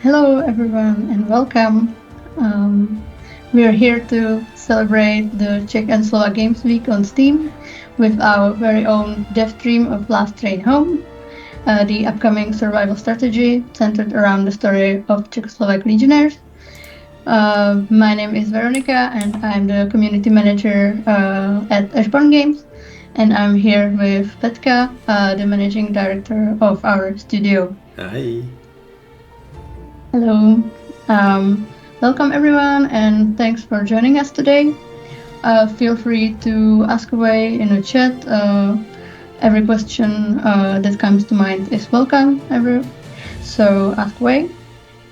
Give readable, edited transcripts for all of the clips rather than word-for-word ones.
Hello, everyone, and welcome. Um, we are here to celebrate the Czech and Slovak Games Week on Steam with our very own dev stream of Last Train Home, the upcoming survival strategy centered around the story of Czechoslovak legionnaires. My name is Veronika, and I'm the community manager at Ashborne Games, and I'm here with Petr, the managing director of our studio. Hi. Hello. Welcome everyone and thanks for joining us today. Feel free to ask away in the chat. Every question that comes to mind is welcome. So ask away.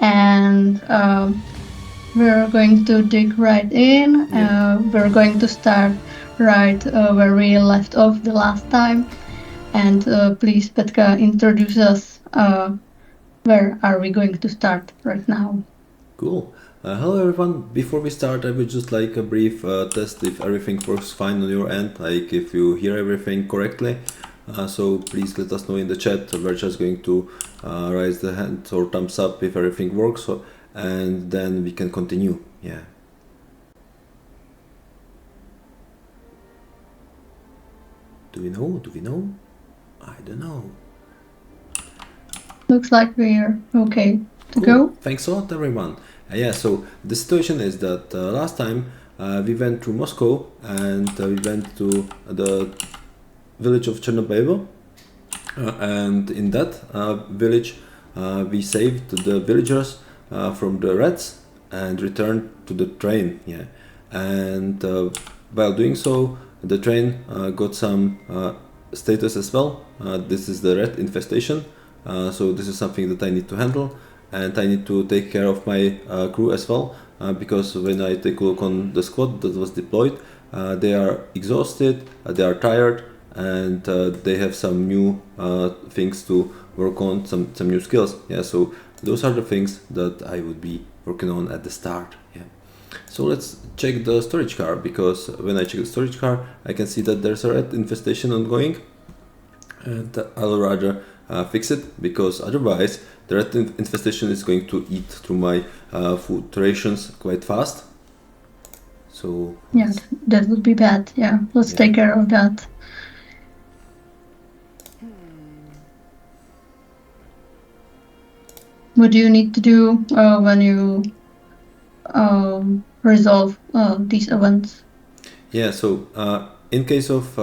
And we're going to dig right in. We're going to start right where we left off the last time. And please, Petka, introduce us. Where are we going to start right now? Cool. Hello everyone. Before we start, I would just like a brief test if everything works fine on your end, like if you hear everything correctly. So please let us know in the chat. We're just going to raise the hand or thumbs up if everything works, and then we can continue. Yeah. Do we know? Do we know? I don't know. Looks like we're okay to Cool. go. Thanks a lot, everyone. Yeah, so the situation is that last time we went to Moscow and we went to the village of Chernobyl, and in that village we saved the villagers from the rats and returned to the train. Yeah, and while doing so, the train got some status as well. This is the rat infestation. So this is something that I need to handle, and I need to take care of my crew as well, because when I take a look on the squad that was deployed, they are exhausted, they are tired, and they have some new things to work on, some new skills. Yeah, so those are the things that I would be working on at the start. Yeah. So let's check the storage car, because when I check the storage car, I can see that there's a rat infestation ongoing, and I'll rather fix it, because otherwise the rat infestation is going to eat through my food rations quite fast. So Yeah, that would be bad. Yeah, let's take care of that. What do you need to do when you resolve these events? yeah, so in case of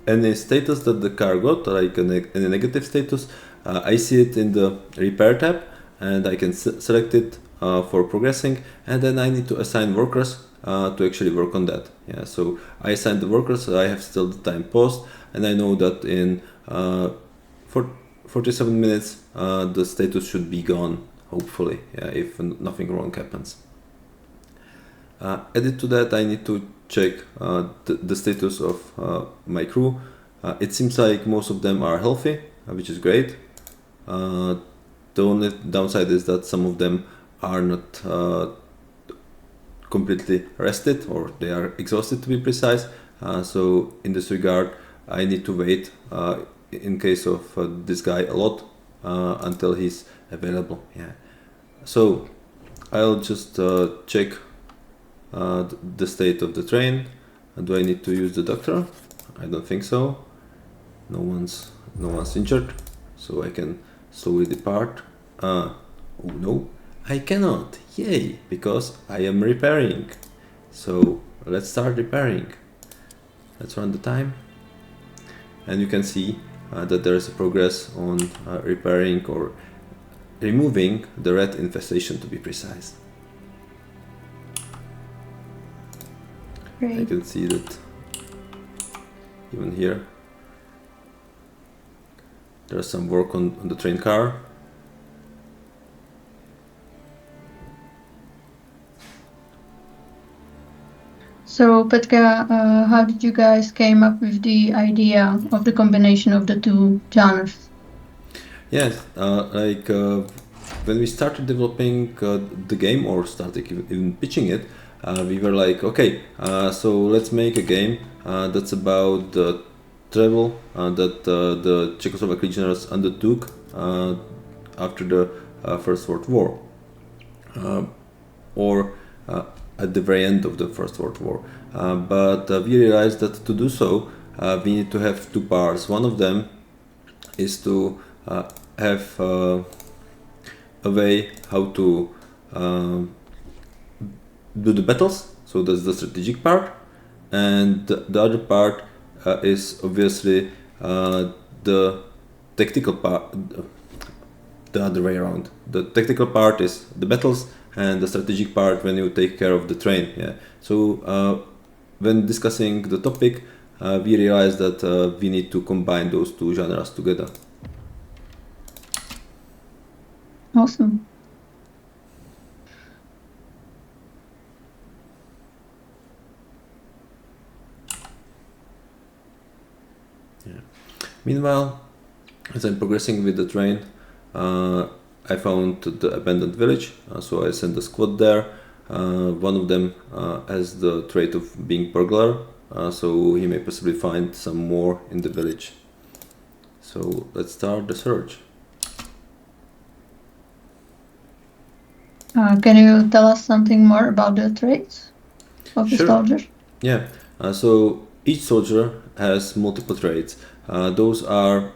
any status that the car got, like any negative status, I see it in the repair tab, and I can select it for progressing, and then I need to assign workers to actually work on that. Yeah, so I assign the workers, so I have still the time post, and I know that in 47 minutes the status should be gone, hopefully, yeah, if nothing wrong happens. Added to that, I need to check the status of my crew. It seems like most of them are healthy, which is great. The only downside is that some of them are not completely rested, or they are exhausted, to be precise. So in this regard, I need to wait in case of this guy a lot until he's available. Yeah. So I'll just check the state of the train. Do I need to use the doctor? I don't think so. No one's injured, so I can slowly depart. Oh no, I cannot. Yay, because I am repairing. So let's start repairing. Let's run the time, and you can see that there is a progress on repairing or removing the rat infestation, to be precise. Great. I can see that even here there's some work on the train car. So, Petka, how did you guys came up with the idea of the combination of the two genres? Yes, when we started developing the game, or started even pitching it, we were like, okay, so let's make a game that's about the travel that the Czechoslovak legionnaires undertook after the First World War. or at the very end of the First World War. But we realized that to do so, we need to have two parts. One of them is to have a way how to do the battles, so that's the strategic part, and the other part is obviously the tactical part, the other way around. The tactical part is the battles, and the strategic part when you take care of the train. Yeah. So when discussing the topic, we realized that we need to combine those two genres together. Awesome. Yeah. Meanwhile, as I'm progressing with the train, I found the abandoned village, so I sent a squad there. One of them has the trait of being burglar, so he may possibly find some more in the village. So let's start the search. Can you tell us something more about the traits of the Sure. soldier? Yeah, so each soldier has multiple traits. Those are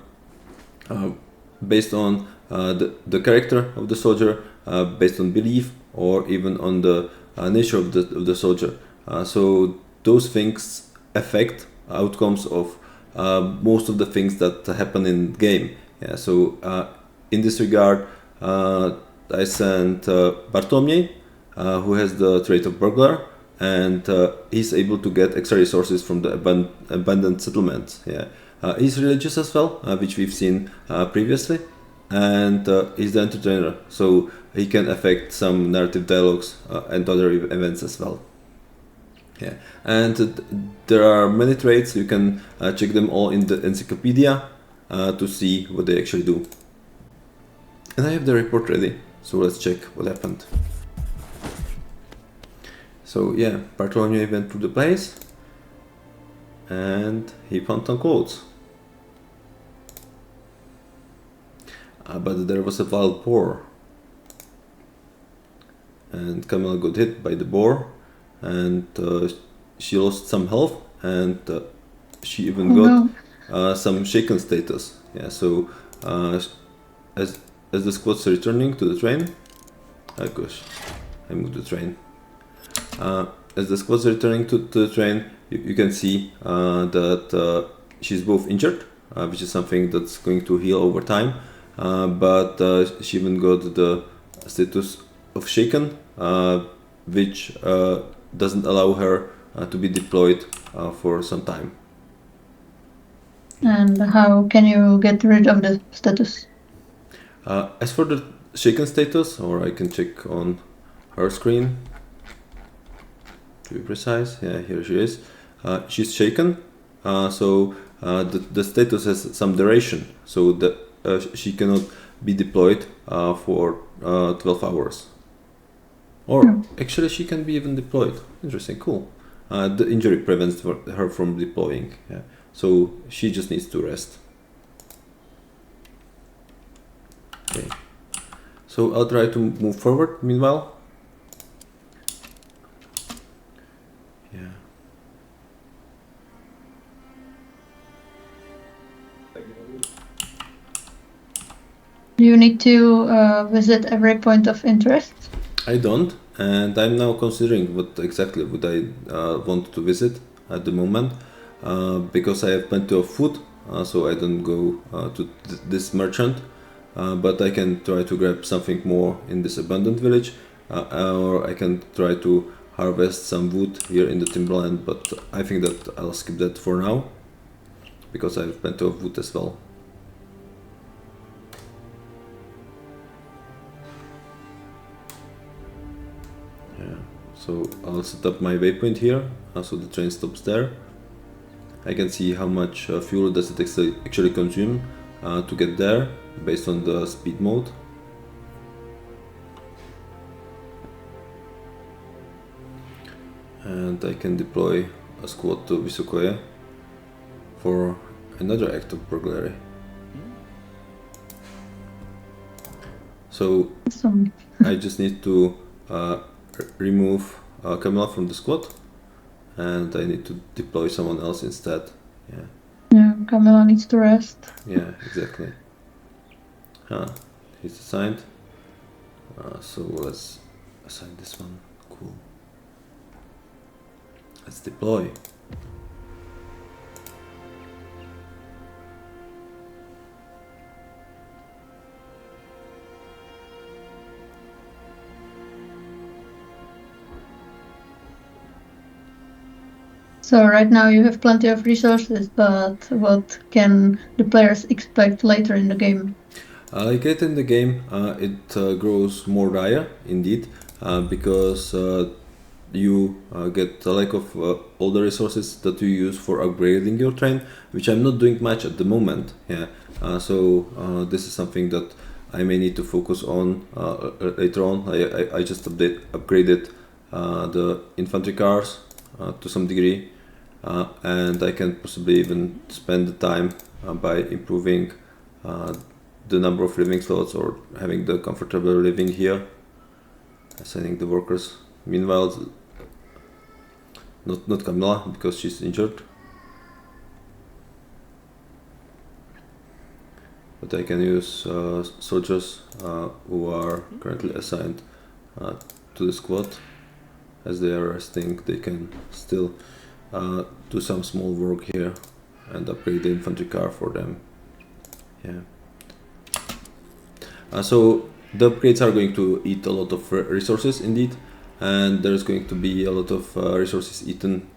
based on the character of the soldier, based on belief, or even on the nature of the soldier. So those things affect outcomes of most of the things that happen in game. Yeah. So in this regard, I sent Bartolomew, who has the trait of burglar, and he's able to get extra resources from the abandoned settlements. Yeah. He's religious as well, which we've seen previously, and he's the entertainer, so he can affect some narrative dialogues and other events as well. Yeah, and there are many traits. You can check them all in the encyclopedia to see what they actually do. And I have the report ready, so let's check what happened. So yeah, Bartholomew went through the place and he found some clothes. But there was a wild boar, and Camilla got hit by the boar, and she lost some health, and she even got some shaken status. Yeah, so as the squad's returning to the train, oh gosh, I moved the train. As the squad's returning to the train, you can see that she's both injured, which is something that's going to heal over time, but she even got the status of shaken, which doesn't allow her to be deployed for some time. And how can you get rid of the status? As for the shaken status, or I can check on her screen to be precise. Yeah, here she is. She's shaken, so the status has some duration, so that she cannot be deployed for 12 hours. Or actually, she can be even deployed. Interesting, cool. The injury prevents her from deploying. Yeah. So she just needs to rest. Okay. So I'll try to move forward meanwhile. Yeah. Do you need to visit every point of interest? I don't, and I'm now considering what exactly would I want to visit at the moment, because I have plenty of food, so I don't go to this merchant, but I can try to grab something more in this abandoned village, or I can try to harvest some wood here in the timberland, but I think that I'll skip that for now, because I have plenty of wood as well. So I'll set up my waypoint here, so the train stops there. I can see how much fuel does it actually consume to get there, based on the speed mode. And I can deploy a squad to Vysokoje for another act of burglary. So Awesome. I just need to remove Camilla from the squad, and I need to deploy someone else instead. Yeah. Yeah, Camilla needs to rest. Yeah, exactly. He's assigned. So let's assign this one. Cool. Let's deploy. So right now you have plenty of resources, but what can the players expect later in the game? Like later in the game, it grows more dire indeed, because you get a lack of all the resources that you use for upgrading your train, which I'm not doing much at the moment. Yeah, so this is something that I may need to focus on later on. I just upgraded the infantry cars to some degree, and I can possibly even spend the time by improving the number of living slots or having the comfortable living here, assigning the workers. Meanwhile, not Camilla because she's injured, but I can use soldiers who are currently assigned to the squad. As they are resting, they can still do some small work here and upgrade the infantry car for them. Yeah. So the upgrades are going to eat a lot of resources indeed, and there's going to be a lot of resources eaten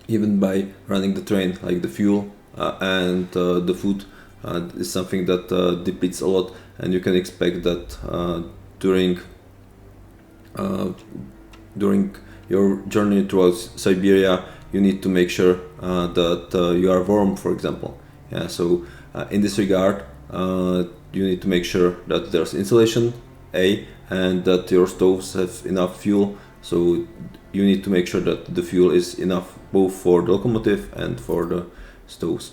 even by running the train, like the fuel and the food is something that depletes a lot, and you can expect that during your journey throughout Siberia you need to make sure that you are warm, for example. Yeah, so in this regard you need to make sure that there's insulation, and that your stoves have enough fuel. So you need to make sure that the fuel is enough both for the locomotive and for the stoves.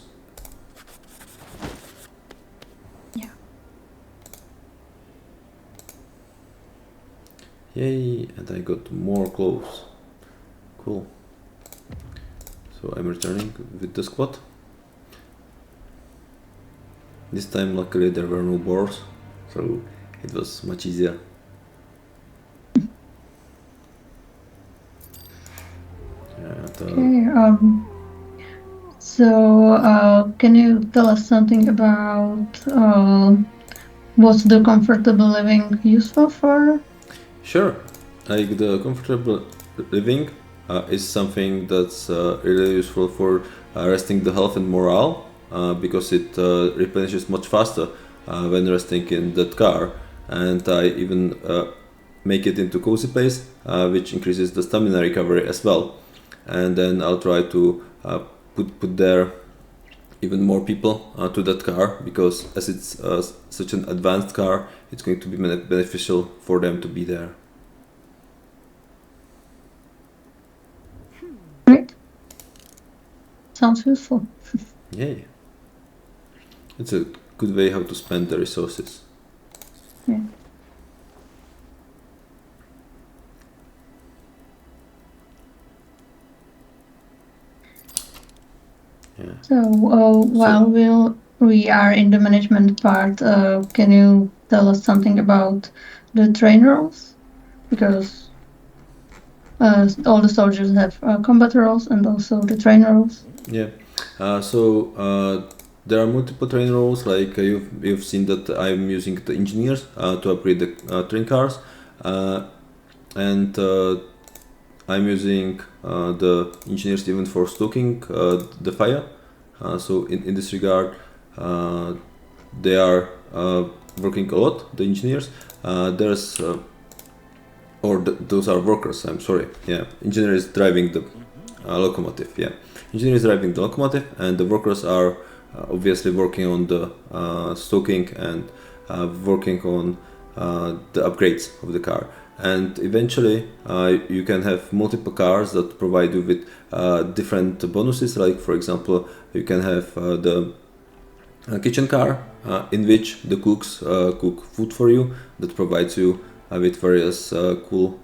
Yeah. Yay, and I got more clothes. Cool. So I'm returning with the squad. This time luckily there were no boars, so it was much easier. Okay, so can you tell us something about what's the comfortable living useful for? Sure, like the comfortable living is something that's really useful for resting the health and morale, because it replenishes much faster when resting in that car, and I even make it into cozy place, which increases the stamina recovery as well. And then I'll try to put there even more people to that car, because as it's such an advanced car, it's going to be beneficial for them to be there. Great. Sounds useful. Yay. It's a good way how to spend the resources. Yeah. Yeah. So while we are in the management part, can you tell us something about the train roles? Because all the soldiers have combat roles and also the train roles. Yeah. So there are multiple train roles. Like you've seen that I'm using the engineers to upgrade the train cars, and I'm using the engineers even for stoking the fire. So in this regard, they are working a lot. The engineers, there's those are workers. I'm sorry. Yeah, engineer is driving the locomotive. Yeah, engineer is driving the locomotive, and the workers are obviously working on the stoking and working on the upgrades of the car. And eventually you can have multiple cars that provide you with different bonuses, like for example you can have the kitchen car in which the cooks cook food for you, that provides you with various cool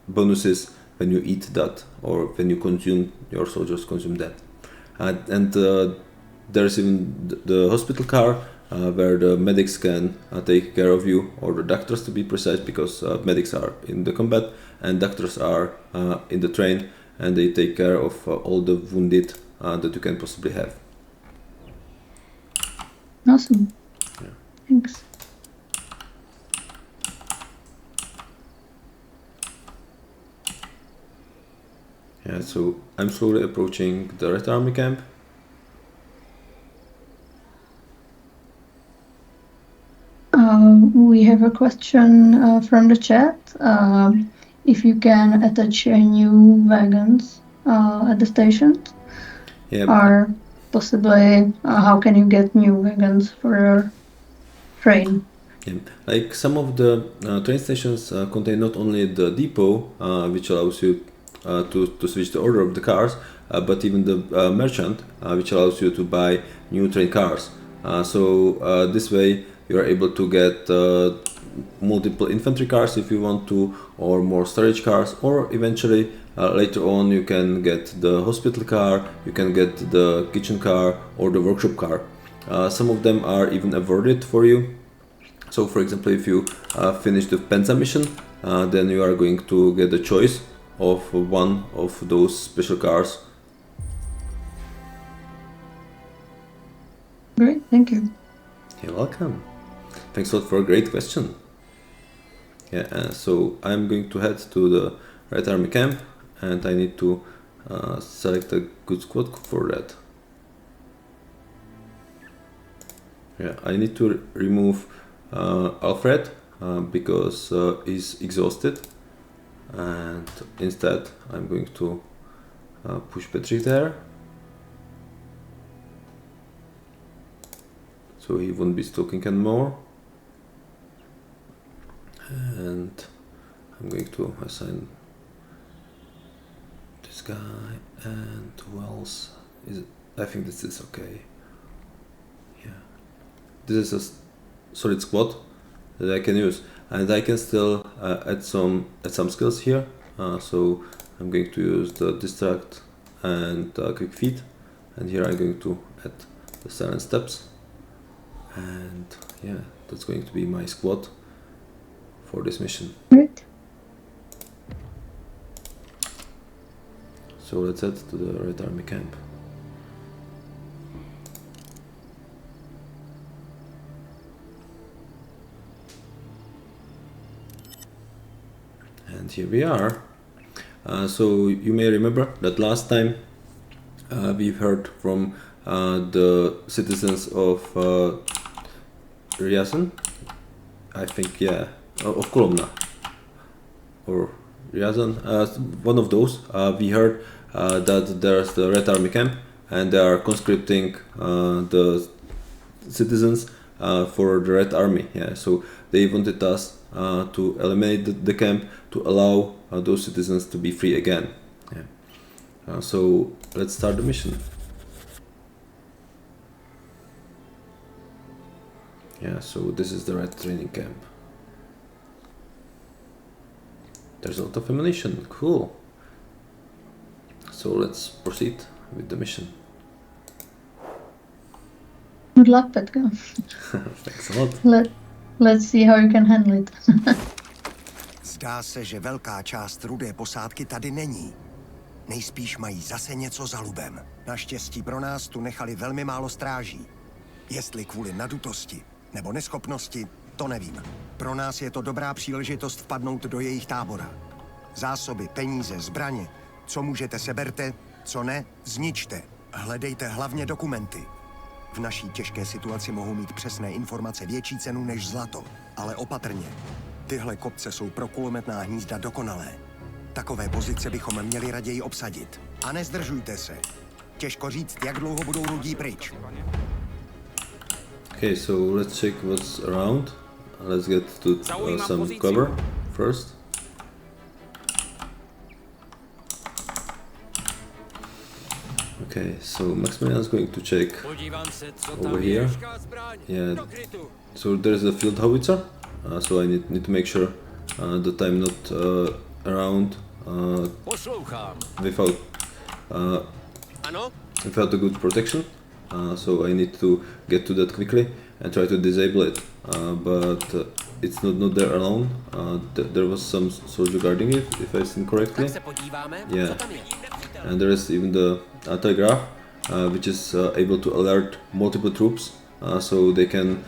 bonuses when you eat that, or when you consume, your soldiers consume that. And there's even the hospital car where the medics can take care of you, or the doctors to be precise, because medics are in the combat and doctors are in the train, and they take care of all the wounded that you can possibly have. Awesome. Yeah. Thanks. Yeah, so I'm slowly approaching the Red Army camp. We have a question from the chat. If you can attach new wagons at the stations, Yeah, or possibly how can you get new wagons for your train? yeah. Like some of the train stations contain not only the depot, which allows you to switch the order of the cars, but even the merchant, which allows you to buy new train cars. So this way you are able to get multiple infantry cars if you want to, or more storage cars, or eventually later on you can get the hospital car, you can get the kitchen car, or the workshop car. Some of them are even awarded for you. So for example, if you finish the Penza mission, then you are going to get a choice of one of those special cars. Great, thank you. You're welcome. Thanks a lot for a great question. Yeah, so I'm going to head to the Red Army camp, and I need to select a good squad for that. Yeah, I need to remove Alfred because he's exhausted, and instead I'm going to push Petr there, so he won't be stalking anymore. And I'm going to assign this guy, and who else is it? I think this is okay. Yeah, this is a solid squad that I can use, and I can still add some skills here. So I'm going to use the distract and quick feet, and here I'm going to add the silent steps, and yeah, that's going to be my squad for this mission. Great. So let's head to the Red Army camp. And here we are. So you may remember that last time we've heard from the citizens of Ryazan, I think, yeah, of Kolomna, or Ryazan, one of those. We heard that there's the Red Army camp, and they are conscripting the citizens for the Red Army. Yeah, so they wanted us to eliminate the camp to allow those citizens to be free again. Yeah. So let's start the mission. Yeah, so this is the Red training camp. There's a lot of ammunition, cool. So let's proceed with the mission. Good luck, Petka. Thanks a lot. Let's see how you can handle it. Zdá se, že velká část rudé posádky tady není. Nejspíš mají zase něco za lubem. Naštěstí pro nás tu nechali velmi málo stráží. Jestli kvůli nadutosti nebo neschopnosti, to nevím. Pro nás je to dobrá příležitost vpadnout do jejich tábora. Zásoby, peníze, zbraně. Co můžete, seberte, co ne, zničte. Hledejte hlavně dokumenty. V naší těžké situaci mohou mít přesné informace větší cenu než zlato. Ale opatrně. Tyhle kopce jsou pro kulometná hnízda dokonalé. Takové pozice bychom měli raději obsadit. A nezdržujte se. Těžko říct, jak dlouho budou rudí pryč. Okay, so let's check what's around. Let's get to some cover first. Okay, so Maximilian's going to check over here. Yeah, so there's a field howitzer, so I need to make sure that I'm not around without without a good protection. So I need to get to that quickly and try to disable it. But it's not there alone. There was some soldier guarding it, if I think correctly. Yeah, and there is even the telegraph, which is able to alert multiple troops, so they can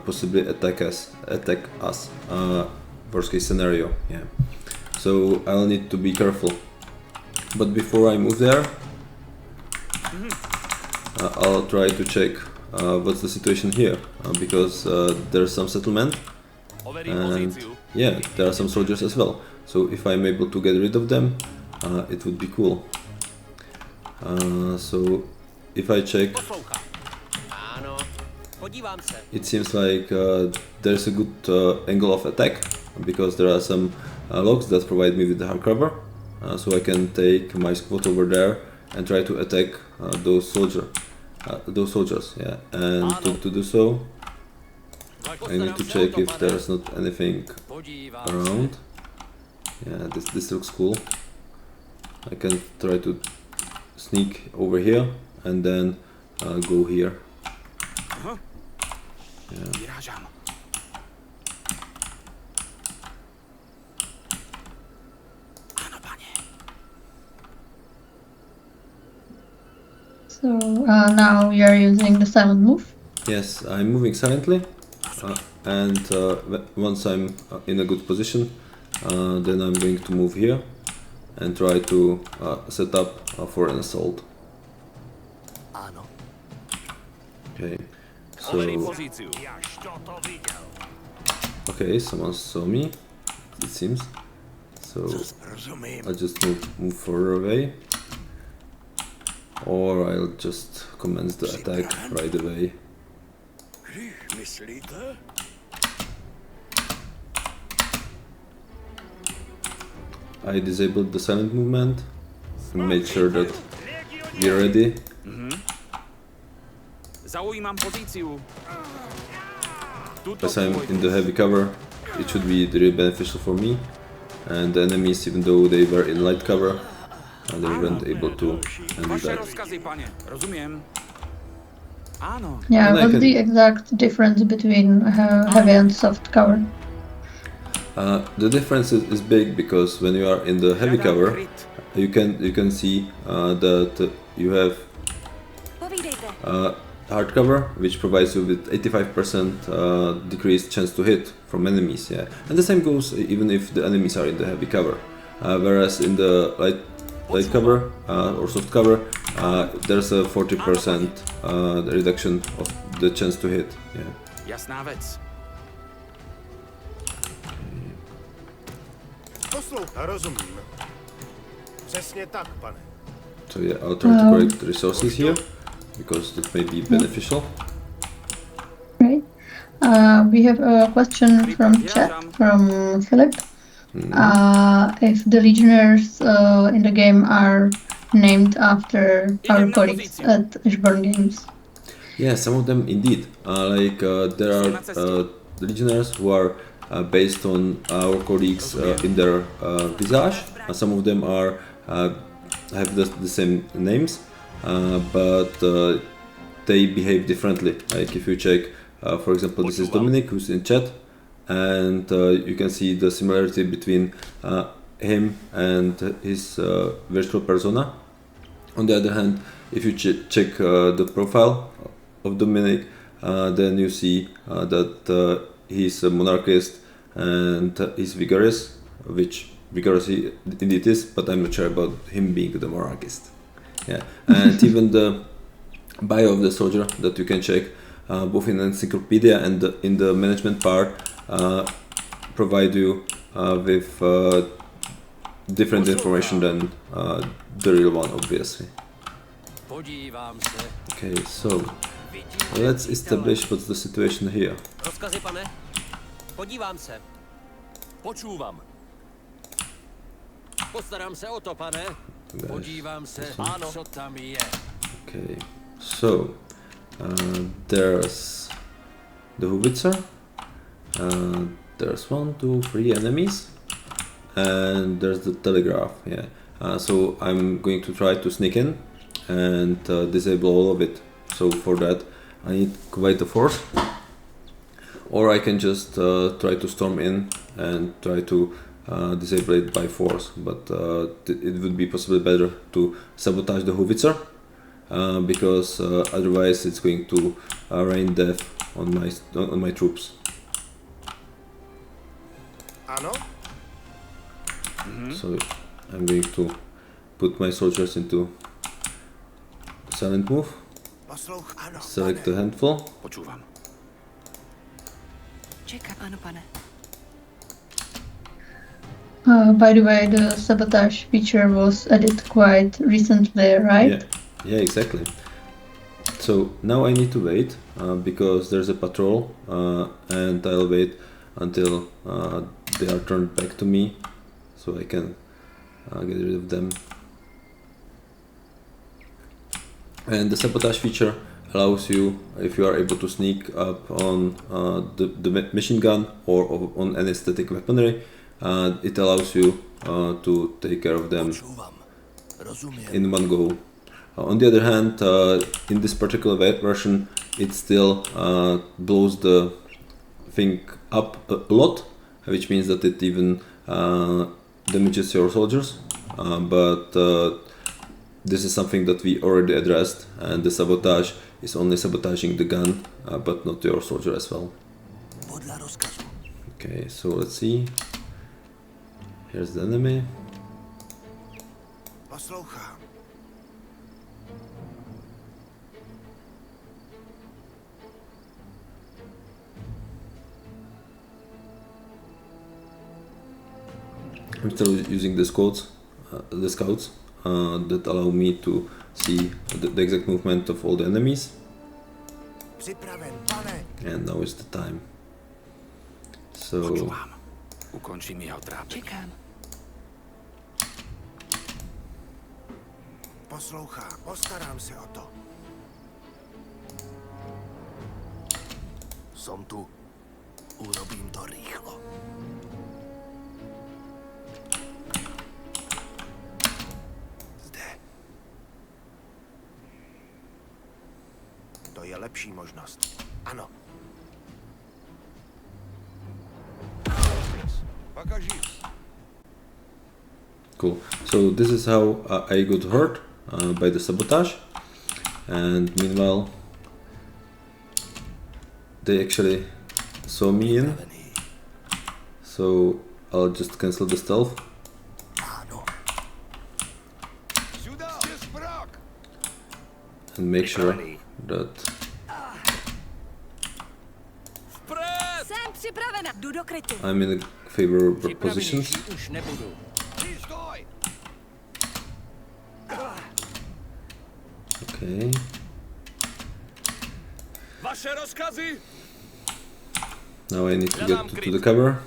possibly attack us. Worst case scenario. Yeah. So I'll need to be careful. But before I move there, I'll try to check what's the situation here, because there's some settlement, and yeah, there are some soldiers as well. So if I'm able to get rid of them, it would be cool. So if I check, it seems like there's a good angle of attack, because there are some logs that provide me with the hard cover, so I can take my squad over there and try to attack those soldiers. Yeah, and to do so, I need to check if there's not anything around. Yeah, this looks cool. I can try to sneak over here and then go here. Yeah. So now you're using the silent move. Yes, I'm moving silently, and once I'm in a good position, then I'm going to move here and try to set up for an assault. Okay, so okay, someone saw me, it seems. So I'll just move further away, or I'll just commence the attack right away. I disabled the silent movement and made sure that we're ready. As I'm in the heavy cover, it should be really beneficial for me, and the enemies, even though they were in light cover, they weren't able to handle that. Yeah, what's the exact difference between heavy and soft cover? The difference is big, because when you are in the heavy cover, you can see that you have hard cover, which provides you with 85% decreased chance to hit from enemies. Yeah, and the same goes even if the enemies are in the heavy cover. Whereas in the light cover or soft cover, there's a 40% reduction of the chance to hit. Yeah. Rozumím. Přesně tak, pane. So yeah, I'll try to collect resources here, because that may be beneficial. Right. We have a question from chat from Philip. If the legionnaires in the game are named after our colleagues at Ashborne Games. Yeah, some of them indeed. There are legionnaires who are based on our colleagues in their visage. Some of them are have the same names, but they behave differently. Like if you check, for example, this is Dominic, who's in chat, and you can see the similarity between him and his virtual persona. On the other hand, if you check the profile of Dominic, then you see that he's a monarchist and he's vigorous, which vigorous he indeed is, but I'm not sure about him being the monarchist. Yeah, and even the bio of the soldier that you can check, both in encyclopedia and in the management part, provide you with different information than the real one, obviously. Okay, so let's establish what's the situation here. Rozkazy, pane? Podívám se. Počúvam. Postarám se o to, pane. Podívám se, co tam je. Okay, so there's the howitzer, there's 1, 2, 3 enemies, and there's the telegraph. Yeah. So I'm going to try to sneak in and disable all of it. So for that, I need quite a force, or I can just try to storm in and try to disable it by force. But it would be possibly better to sabotage the howitzer, because otherwise it's going to rain death on my troops. Ano? So I'm going to put my soldiers into silent move. Ano, Select a handful. Počúvam. Čekám, ano, pane. By the way, the sabotage feature was added quite recently, right? Yeah, exactly. So now I need to wait because there's a patrol, and I'll wait until they are turned back to me, so I can get rid of them. And the sabotage feature allows you, if you are able to sneak up on the machine gun or on any static weaponry, it allows you to take care of them in one go. On the other hand, in this particular version, it still blows the thing up a lot, which means that it even damages your soldiers, but this is something that we already addressed, and the sabotage is only sabotaging the gun, but not your soldier as well. Okay, so let's see. Here's the enemy. I'm still using the scouts that allow me to see the exact movement of all the enemies. And now is the time. So Počúvam. Ukončím jeho trápení. Čekám. Poslouchám, postarám se o to. Som tu. Urobím to rýchlo. Zde. To je lepší možnost. Ano. cool. So this is how I got hurt by the sabotage, and meanwhile they actually saw me in, so I'll just cancel the stealth and make sure that Jsem připravena. Jdu do krytu. I'm in a favorable positions. Už nebudu. Okay. Vaše rozkazy? Now I need to get to the cover.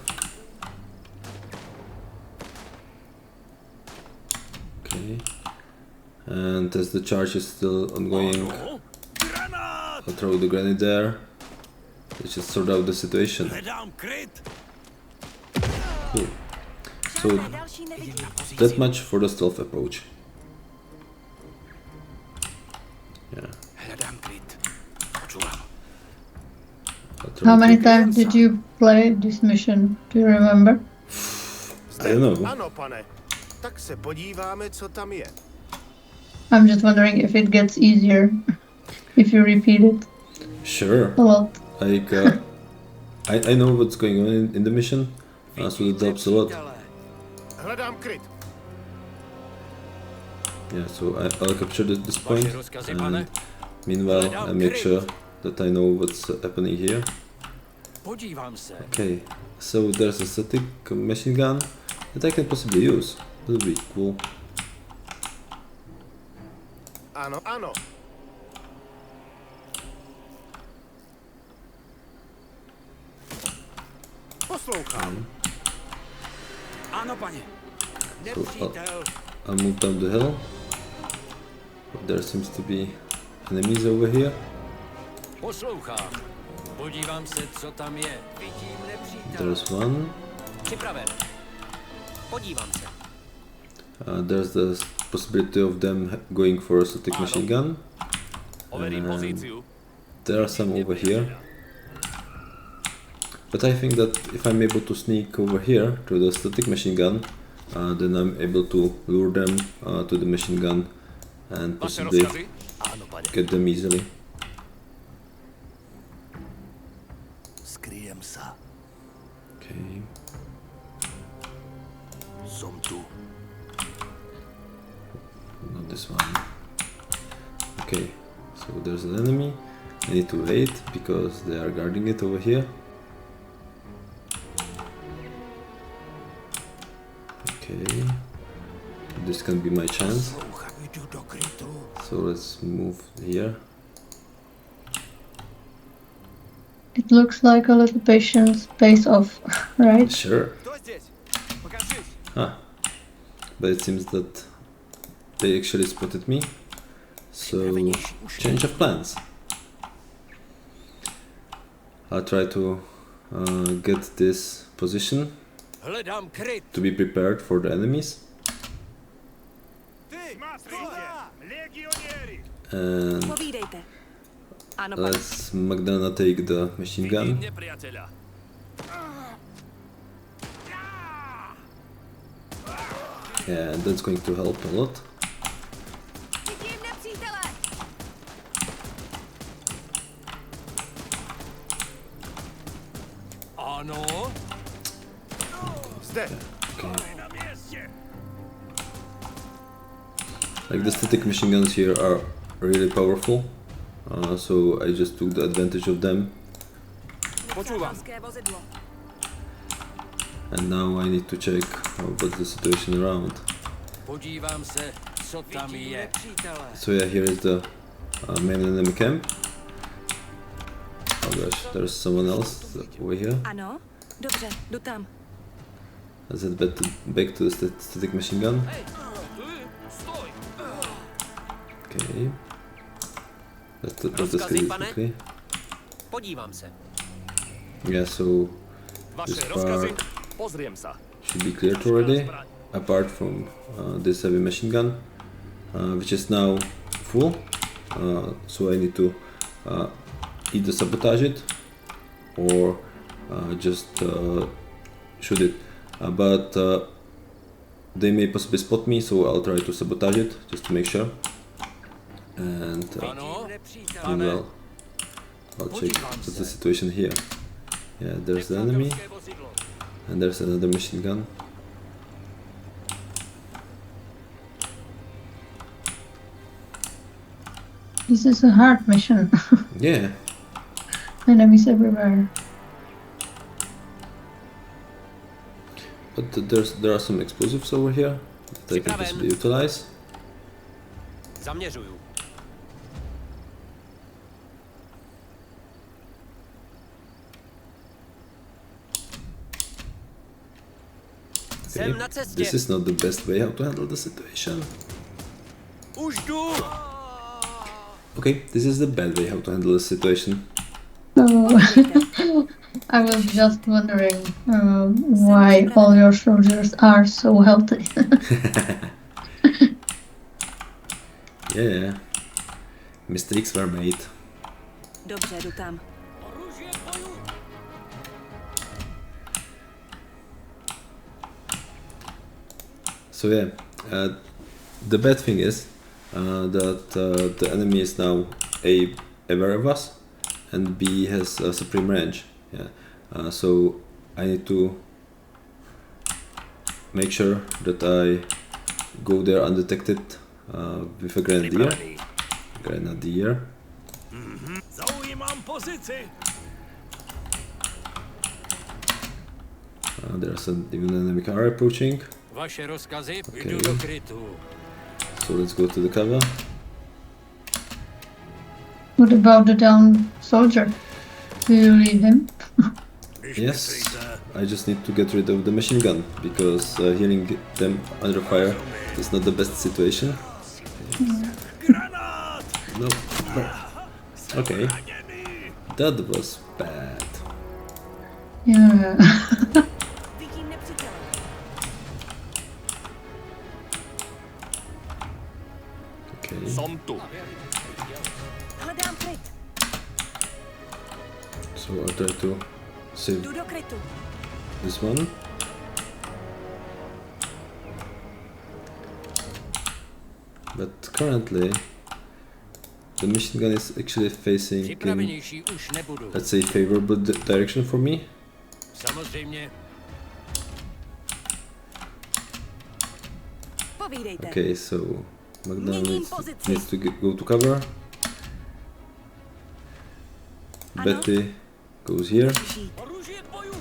Okay. And as the charge is still ongoing, I'll throw the grenade there. Let's just sort out the situation. Cool. So that much for the stealth approach. Yeah. How many times did you play this mission? Do you remember? I don't know. Ano, pane. Tak se podíváme, co tam je. I'm just wondering if it gets easier if you repeat it Sure. a lot. Like, I know what's going on in the mission, so it helps a lot. Hledám kryt. Yeah, so I'll capture this point, and meanwhile I make sure that I know what's happening here. Podívám se. Okay, so there's a static machine gun that I can possibly use. That would be cool. Ano, ano. Poslouchám. Ano, paně. So Nepřítel. I'll move down the hill. But there seems to be enemies over here. Poslouchám. Podívám se, co tam je. Vidím nepřítel. There's one. Připraven. Podívám se. There's the possibility of them going for a static machine gun. Overím And pozíciu. there are some over here. But I think that if I'm able to sneak over here to the static machine gun, then I'm able to lure them to the machine gun and Vaše possibly rozkazy? Ano, pane. get them easily. Skryjem se. Okay. Som tu. Not this one. Okay, so there's an enemy. I need to wait because they are guarding it over here. Okay, this can be my chance. Jdu do krytu. So let's move here. It looks like a little patience pays off, right? Sure. Kdo здесь? Покажись. But it seems that they actually spotted me. So change of plans. I'll try to get this position Hledám kryt. to be prepared for the enemies. And Povídejte. Ano, pane. let's Magdalena take the machine Vidím gun. nepriateľa. Yeah, and that's going to help a lot. Vidím nepřítele. Ano. Zde. Like the static machine guns here are really powerful, so I just took the advantage of them. Počúvam. Nepřátelské vozidlo. And now I need to check what's the situation around. Podívám se, co tam je. Nepřítele. So yeah, here is the main enemy camp. Oh gosh, there's someone else over here. Ano, dobře, jdu tam. Let's head back to the static machine gun. Hej, stoj! Okay. Let's get Rozkazy, it pane? quickly. Podívám se. Yeah, so Vaše this rozkazy? part Pozriem sa. should be cleared already, apart from this heavy machine gun, which is now full. So I need to either sabotage it or just shoot it. But they may possibly spot me, so I'll try to sabotage it just to make sure. And Ano. meanwhile, I'll check what's the situation here. Yeah, there's the enemy, Nepřátelské vozidlo. and there's another machine gun. This is a hard mission. Yeah, Enemies everywhere. but there are some explosives over here that I can possibly utilize. Zaměřuju. Okay, Jsem na cestě. this is not the best way how to handle the situation. Už jdu. Okay, this is the bad way how to handle the situation. So I was just wondering why all your soldiers are so healthy. Yeah, mistakes were made. Dobře, jdu tam. Oružje boju. So yeah, the bad thing is that the enemy is now A, aware of us, and B, has a supreme range. Yeah, so I need to make sure that I go there undetected with a grenadier. Grenadier. Zaujímam pozici. There's an even enemy car approaching. Vaše rozkazy? Okay. Jdu do krytu. So let's go to the cover. What about the down soldier? Do you leave him? Yes, I just need to get rid of the machine gun because hearing them under fire is not the best situation. Granát! No, no. Okay. That was bad. Yeah. Vidím nepřítele. Okay. Som tu. Hledám kryt. So I'll try to save Jdu do krytu. this one. But currently the machine gun is actually facing in, Připravenější už nebudu. let's say, favorable direction for me. Samozřejmě. Povídejte. Okay, so Magda Měním needs pozici. to go to cover. Ano. Betty goes here. Žít. Oružie k boju!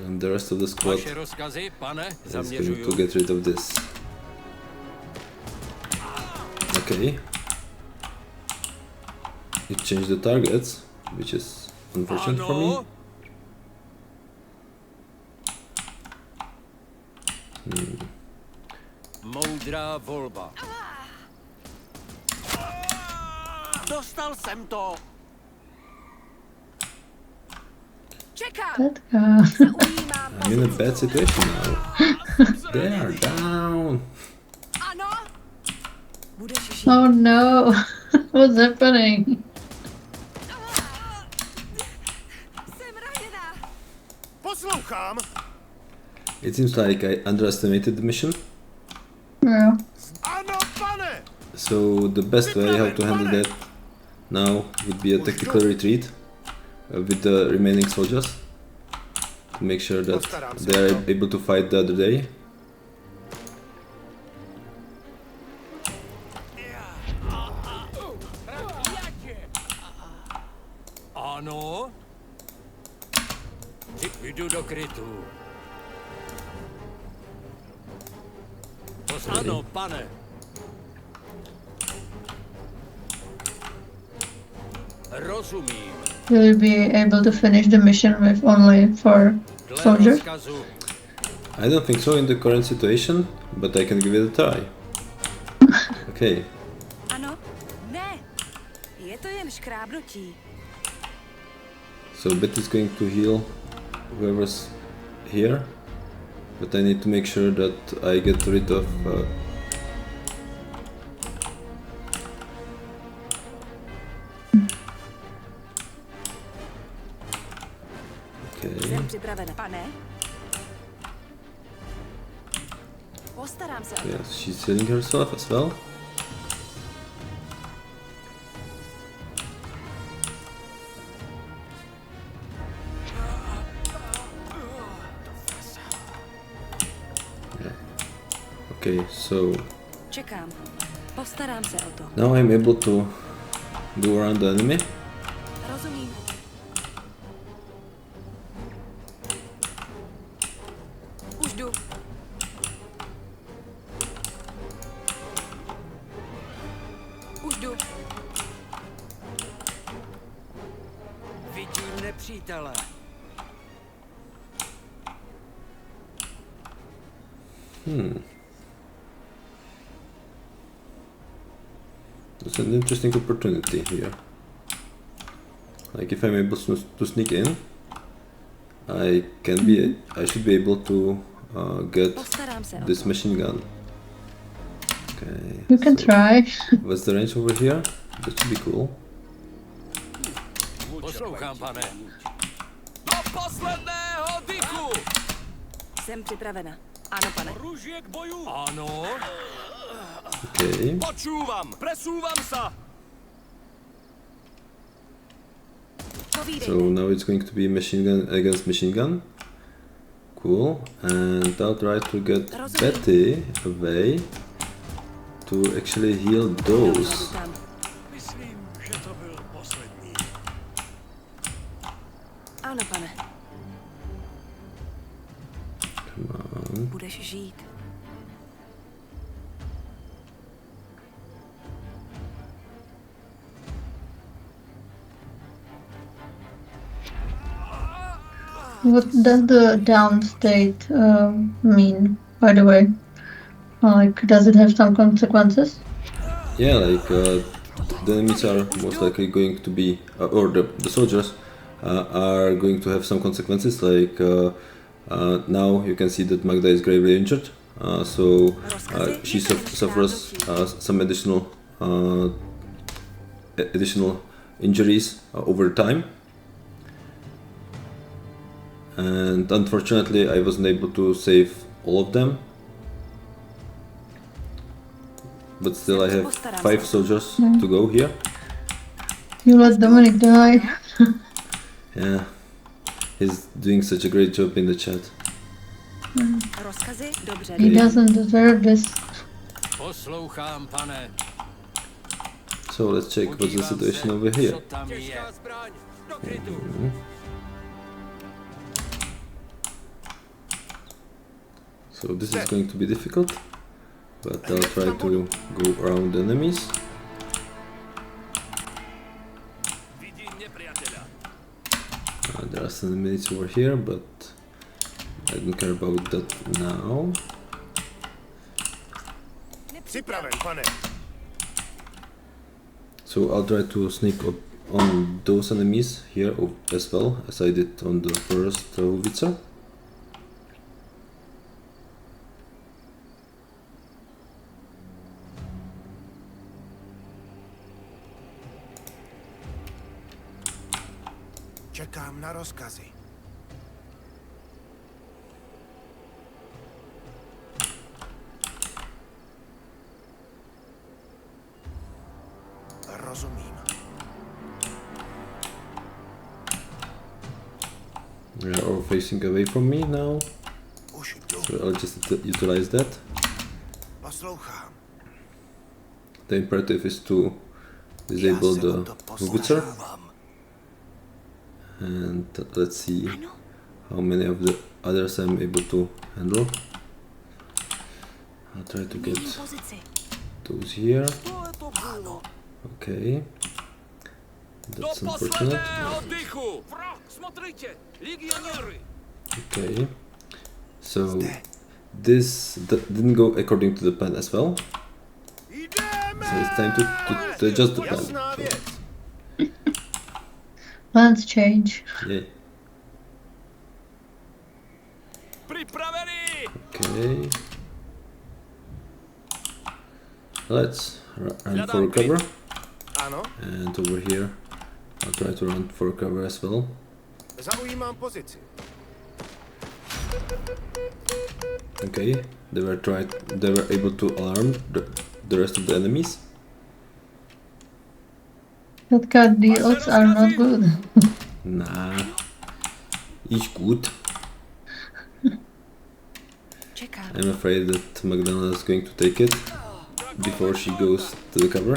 And the rest of the squad Vaše rozkazy, pane, is going zaměřuju. to get rid of this. Okay. It changed the targets, which is unfortunate for me. Ano, moudrá volba. Dostal jsem to! Čekám. Petka. Zaujímám I'm in a pozici. bad situation now. They are down. Ano. Budeš žít. Oh no. What's happening? Jsem raněná. Poslouchám! It seems like I underestimated the mission. Yeah. Ano, pane! So the best way how to handle that now would be a tactical retreat with the remaining soldiers to make sure that they are able to fight the other day. Ano. Jdu do krytu. Ano, pane. Rozumím. Will you be able to finish the mission with only 4 Dle soldiers? rozkazu. I don't think so in the current situation, but I can give it a try. Okay, Ano. Ne. Je to jen škrábnutí. so Betty's going to heal whoever's here, but I need to make sure that I get rid of okay. Jsem připravena. Pane. Postarám se o to. Yes, she's healing herself as well. Yeah. Okay, so Čekám. Postarám se o to. now I'm able to go around the enemy. Rozumím. Už jdu. Už jdu. Vidím nepřítele. It's an interesting opportunity here. Like if I'm able to sneak in, I should be able to get Postarám se o this to. machine gun. Okay. You can so try. what's the range over here? That should be cool. Poslouchám, pane. Do posledného dychu! Jsem připravena. Ano, pane. Oružie k boju! Ano. Okay. Počúvam! Presúvam sa! Povídejte. So now it's going to be machine gun against machine gun. Cool. And I'll try to get Betty away to actually heal Dobře, those. jdu tam. Myslím, že to byl poslední. Ano, pane. Come on. Budeš žít. What does the down state mean, by the way? Like, does it have some consequences? yeah, like the enemies are most likely going to be, or the soldiers are going to have some consequences. Like now you can see that Magda is gravely injured, so she suffers some additional injuries over time. And unfortunately, I wasn't able to save all of them. But still, I have 5 soldiers to go here. You let Dominic die. Yeah, he's doing such a great job in the chat. Rozkazy? Dobře. He doesn't deserve this. Poslouchám, pane. So let's check what's the situation over here. Co tam je? Těžká zbraň. Do krytu. So this is going to be difficult, but I'll try to go around the enemies. Vidím nepřítele. There are some enemies over here, but I don't care about that now. Připraven, pane. So I'll try to sneak up on those enemies here as well as I did on the first howitzer. Čekám na rozkazy. Rozumím. They are all facing away from me now, Už jdu. so I'll just utilize that. Poslouchám. The imperative is to disable Já se o the to howitzer, postarám. and let's see how many of the others I'm able to handle. I'll try to get Pozici. those here. Tohle to bylo. Okay, Do that's unfortunate. posledného dychu. Vrah, смотрите. Legionéry. Okay, so this didn't go according to the plan as well. Jdeme! So it's time to adjust the plan. Jasná So, věc. Plans change. yeah. Připravený. Okay. Let's run for cover, Ano, and over here I'll try to run for cover as well. zaujímám pozici. Okay, they were able to alarm the rest of the enemies. Petka, the odds are not good. Nah, each good. Čekám. I'm afraid that Magdalena is going to take it before she goes to the cover.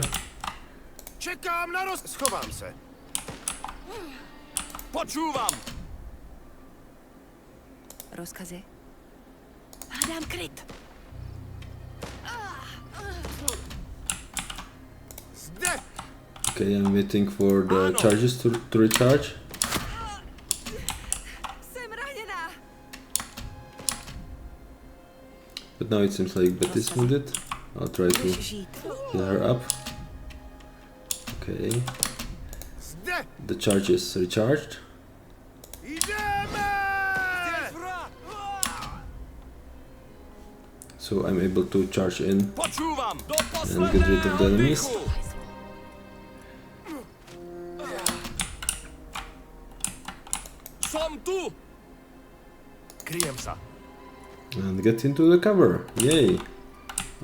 Čekám na Schovám se. Počúvam. Rozkazy? Hledám kryt. Zde! Okay, I'm waiting for the charges to recharge. Jsem raněná. But now it seems like Betty's wounded. I'll try to Budeš žít. heal her up. Okay, Zde! the charge is recharged. Jdeme! So I'm able to charge in Počúvam. Do and get rid of the posledného enemies. dychu. Som tu. Kryjem sa. And get into the cover. Yay!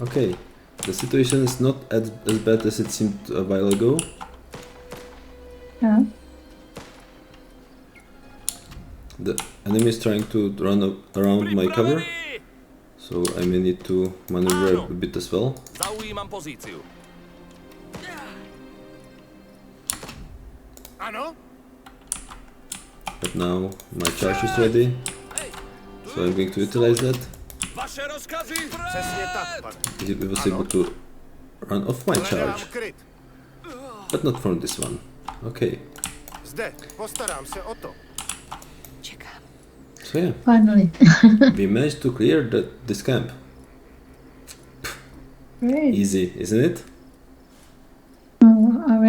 Okay, the situation is not as bad as it seemed a while ago. Yeah. The enemy is trying to run around my cover, Pripravený. so I may need to maneuver a bit as well. Zaujímam pozíciu. Ano? But now my charge is ready, so I'm going to utilize that. Vaše rozkazy. Přesně tak, pane. He was able to run off my Hledám charge, kryt. but not from this one. Okay, Zde, postarám se o to. Čekám. so yeah, Finally. we managed to clear this camp. Great. Easy, isn't it?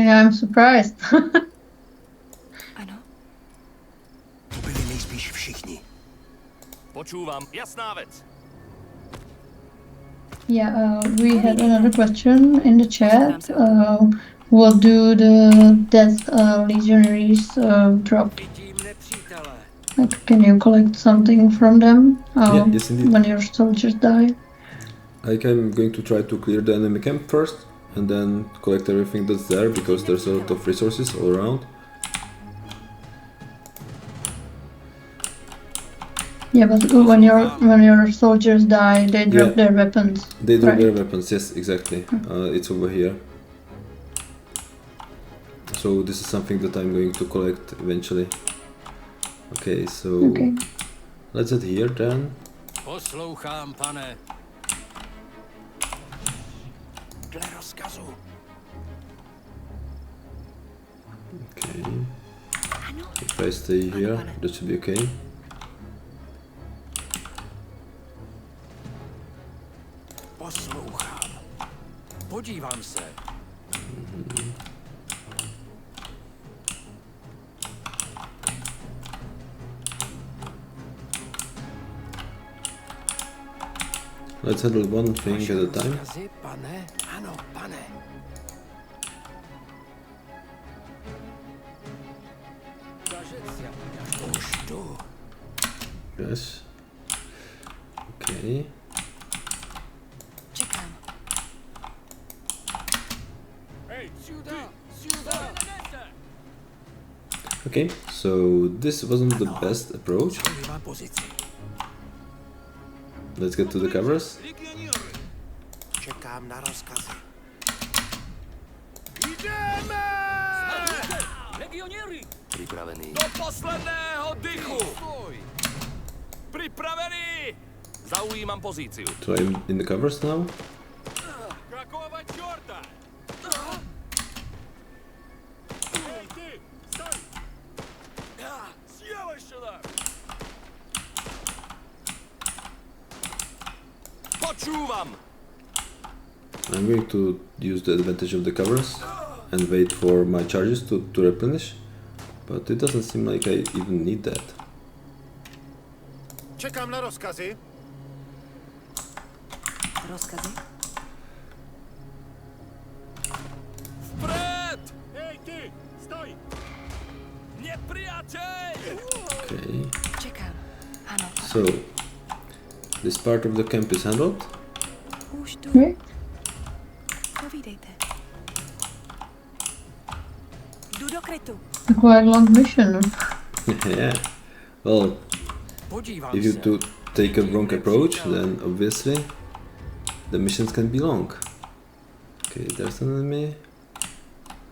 Yeah, I'm surprised. Ano. To byli nejspíš všichni. Počúvam, jasná vec. Yeah, we had another question in the chat. What do the dead legionaries drop? Vidím nepřítele. Like, can you collect something from them yes, indeed. when your soldiers die? I'm going to try to clear the enemy camp first, and then collect everything that's there, because there's a lot of resources all around. Yeah, but when your soldiers die, they drop their weapons. They drop right? their weapons, yes, exactly. It's over here. So this is something that I'm going to collect eventually. Okay, so Okay. let's head here then. Poslouchám, pane. Dle rozkazu. Okay. If I stay here, that should be okay. Poslouchám. Podívám se. Let's handle one thing at a time. Rozkazy, pane? Ano, pane. Už jdu. Yes. Okay. Čekám. Okay, so this wasn't the best approach. Zaujímám pozici. Let's get to the covers. Čekám na rozkazy. Legioněry! Pripravený. Do posledného dychu! Pripravený! Zaujímam pozíciu. So I'm in the covers now. Какого черта? Эй, ты! Стой! Съел еще да! Počúvam! I'm going to use the advantage of the covers and wait for my charges to replenish, but it doesn't seem like I even need that. Čekám na rozkazy. Rozkazy? Вперед! Эй, ты! Стой! Неприятель! Okay, Čekám. Ano. so this part of the camp is handled. Už jdu. Right? Povídejte. Jdu do krytu. A quite long mission. Yeah, well, Podívám if you se. do take a wrong approach, then obviously the missions can be long. Okay, there's an enemy.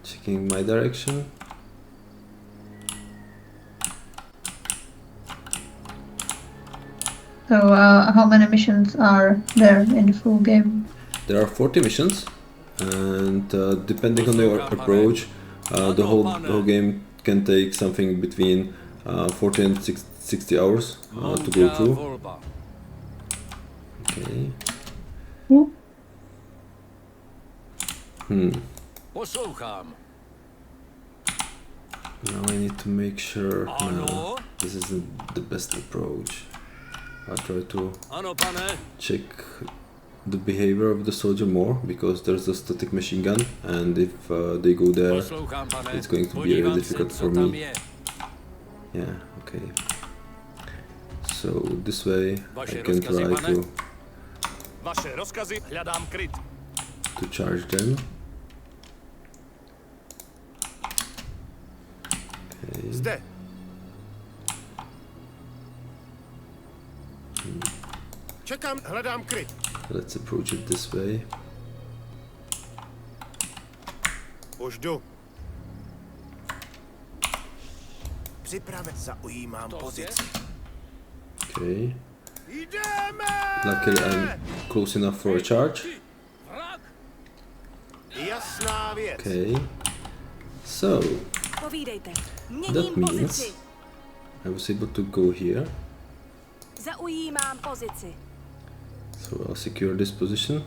Checking my direction. So, how many missions are there in the full game? There are 40 missions, and depending on your approach, the whole game can take something between 40 and 60 hours to go Moudrá through. volba. Okay. Poslouchám. Now I need to make sure Ano. this isn't the best approach. I'll try to Ano, pane. check the behavior of the soldier more, because there's a static machine gun, and if they go there, Poslouchám, pane. it's going to be Podívám very se, difficult co for tam me. je. Yeah, okay. So this way I Vaše can rozkazy, try pane? to Vaše rozkazy, hľadám kryt. charge them. Okay. Zde. Čekám, hledám kryt. Let's approach it this way. Už jdu. Připraven. Zaujímám pozici. Okay. Jdeme! Luckily I'm close enough for a charge. Враг! Jasná věc. Okay. So Povídejte. that Měním means pozici. I was able to go here. Zaujímám pozici. So I'll secure this position.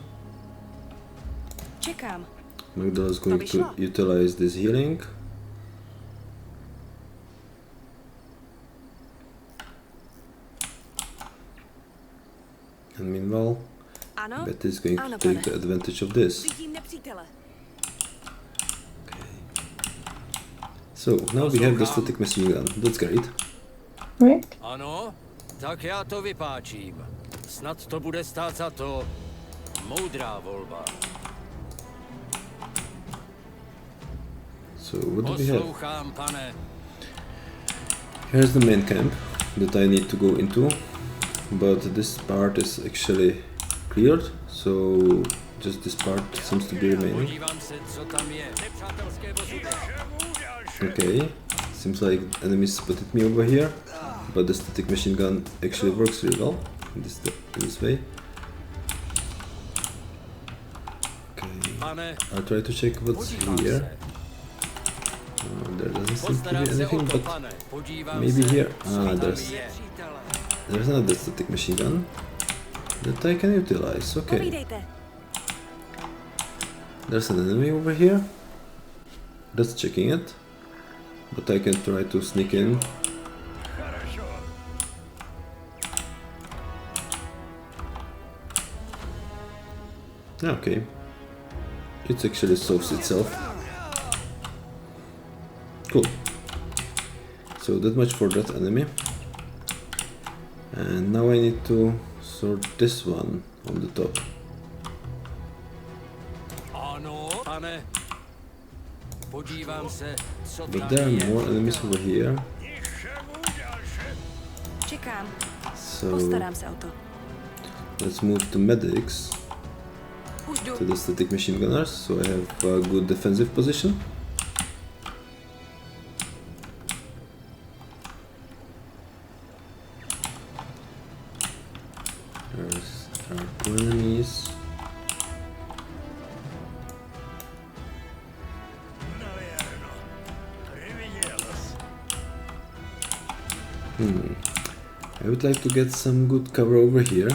Čekám. Magdala is going to utilize this healing. And meanwhile, Ano? Betty is going Ano, to take pane. the advantage of this. Vidím nepřítele. So now we have the static machine gun. That's great. Great. Ano? Tak já to vypáčím. Snad to bude stát za to. Moudrá volba. So what do we have? Poslouchám, pane. Here's the main camp that I need to go into, but this part is actually cleared, so just this part seems to be remaining. Podívám se, co tam je. Nepřátelské vozidlo. Okay, seems like enemies spotted me over here, but the static machine gun actually works really well in this way. Okay, Pane, I'll try to check what's podívám here. se. There doesn't seem to be Postarám se o anything, to, but pane. Podívám maybe se, here. co tam There's je. another static machine gun that I can utilize. Okay, Povídejte. there's an enemy over here that's checking it, but I can try to sneak in. Okay, it actually solves itself. Cool. So that much for that enemy. And now I need to sort this one on the top. Ano, pane. Podívám se, co But tam there are je. more enemies over here, Čekám. so Postarám se o to. let's move to medics, Už jdu. to the static machine gunners, so I have a good defensive position. There are two enemies. I would like to get some good cover over here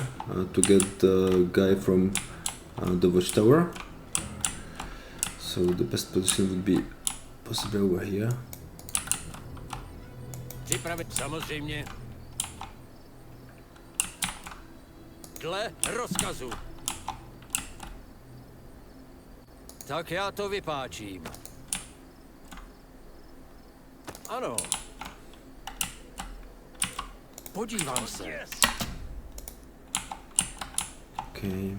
to get the guy from the watchtower. So the best position would be possibly over here. Připravit samozřejmě. Dle rozkazu. Tak já to vypáčím. Ano. Podívám se. Okay.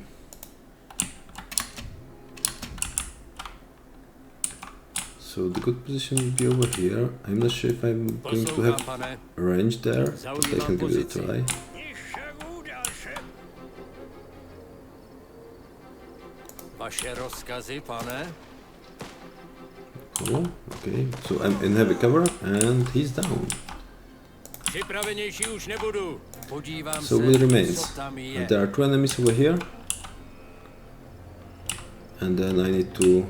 So the good position would be over here. I'm not sure if I'm going to Poslouchám, have pane. range there, but I can give it a try. Vaše rozkazy, pane. Cool. Okay. So I'm in heavy cover and he's down. Připravenější už nebudu. Podívám So se, what remains? co tam je. And there are two enemies over here. And then I need to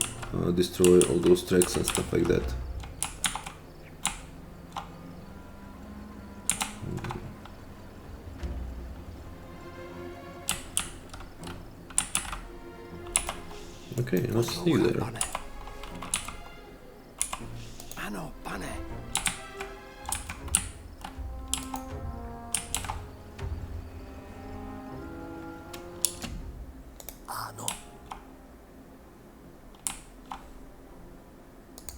destroy all those tracks and stuff like that. Okay, I'll see you there. Pane. Ano, pane. Ano.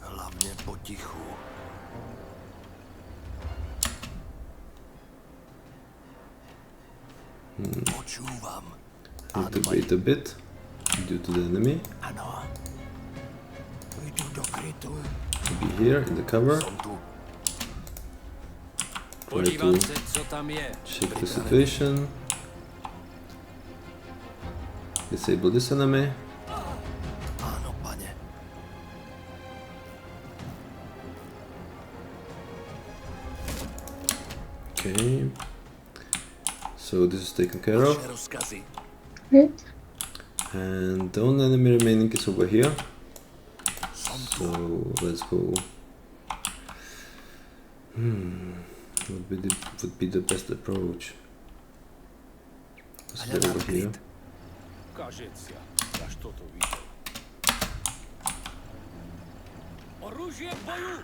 Hlavně potichu. Počúvam. Need to wait a bit due to the enemy. Ano. Jdu do krytu. Be here in the cover. Jsem tu. Try Podívám to se, co tam je. check the situation. Disable this enemy. Ano, pane. Okay. So this is taken care of. Vaše rozkazy. Great. And the only enemy remaining is over here. Jsem tu. So let's go. Would be the best approach? Possibly over here. Кажеться, я что-то видел. Оружие к бою!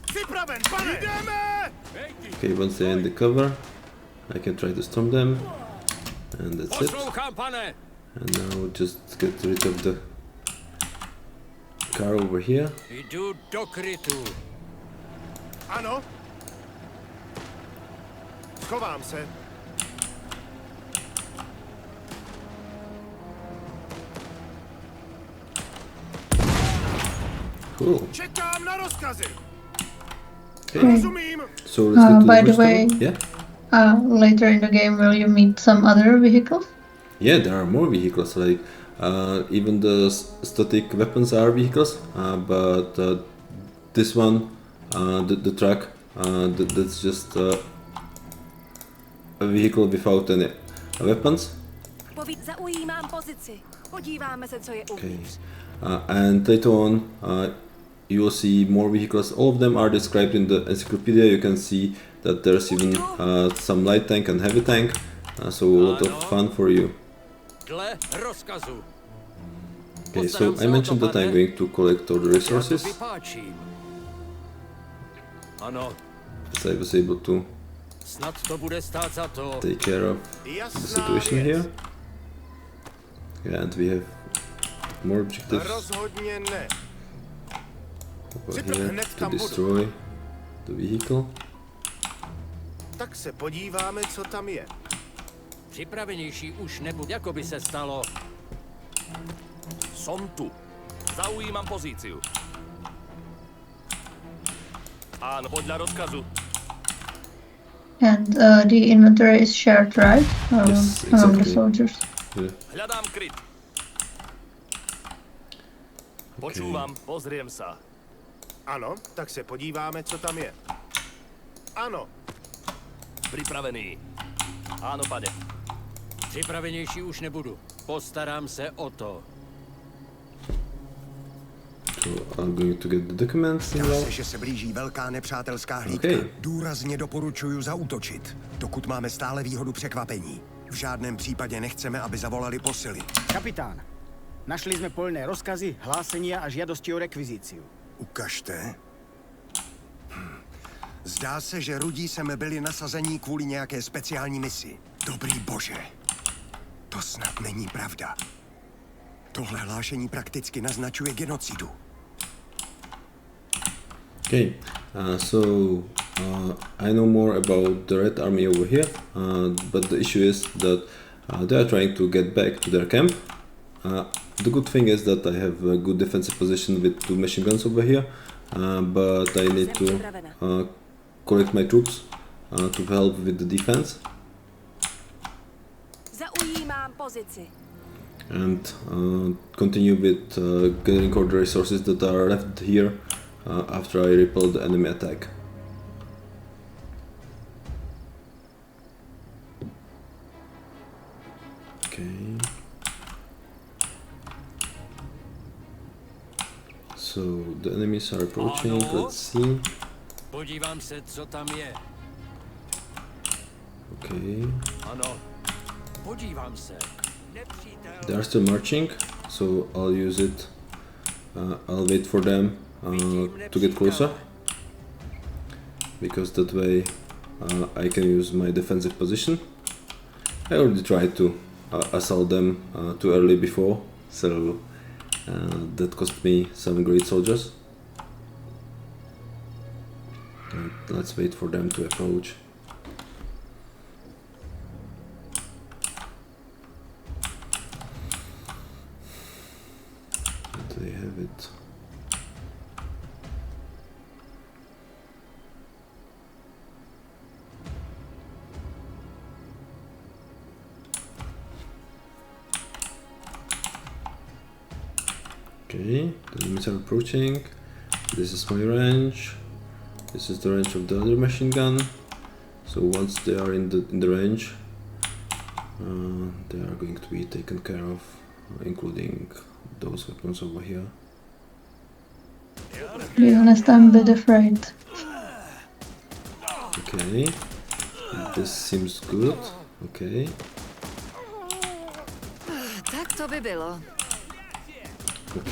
Připraven, pane! Jdeme! Okay, once they're in the cover, I can try to storm them. And that's it. Poslouchám, pane! And now just get rid of the car over here. Jdu do krytu. Ano. Schovám se. Cool. Čekám na rozkazy. Okay. Rozumím. So let's get to By the the first way- level. Yeah. Later in the game, will you meet some other vehicles? Yeah, there are more vehicles. Like even the static weapons are vehicles, but this one, the truck, that's just a vehicle without any weapons. Zaujímám pozici. Podíváme se, co je Okay. uvnitř. And later on, you will see more vehicles. All of them are described in the encyclopedia. You can see that there's even some light tank and heavy tank, so a lot of fun for you. Dle rozkazu. Okay, so I mentioned that I'm going to collect all the resources, Vypáčím. Ano, so I was able to snad to bude stát za to. take care of the situation here. Yeah, and we have more objectives Rozhodně ne. over here to destroy the vehicle. Tak se podíváme, co tam je. Připravenější už nebudu, jako by se stalo. Som tu. Zaujímam pozíciu. Áno, podľa rozkazu. And the inventory is shared, right? Yes, Among the exactly. soldiers. Yeah. Hľadám kryt. Počúvam, pozriem sa. Ano, tak se podíváme, co tam je. Ano. Pripravený. Áno, pane. Připravenější už nebudu. Postarám se o to. So I'm going to get the documents Zdá now. se, že se blíží velká nepřátelská hlídka. Okay. Důrazně doporučuju zaútočit, dokud máme stále výhodu překvapení. V žádném případě nechceme, aby zavolali posily. Kapitán, našli sme poľné rozkazy, hlásenia a žiadosti o rekvizíciu. Ukažte. Zdá se, že rudí sem byli nasazení kvůli nějaké speciální misi. Dobrý bože. To snad není pravda. Tohle hlášení prakticky naznačuje genocidu. Okay, so I know more about the Red Army over here, but the issue is that they are trying to get back to their camp. The good thing is that I have a good defensive position with 2 machine guns over here, but I need to collect my troops to help with the defense Zaujímám pozici. and continue with gathering all the resources that are left here after I repel the enemy attack. Okay. So the enemies are approaching. Ano. Let's see. Podívám se, co tam je. Okay. Ano. Podívám se. Nepřítel. They are still marching, so I'll use it. I'll wait for them to get closer, because that way I can use my defensive position. I already tried to assault them too early before, so that cost me some great soldiers. And let's wait for them to approach. They have it. Okay, the enemies are approaching. This is my range. This is the range of the other machine gun. So once they are in the range, they are going to be taken care of, including those weapons over here. To be honest, I'm a bit afraid. Okay, this seems good. Okay, Tak to by bylo.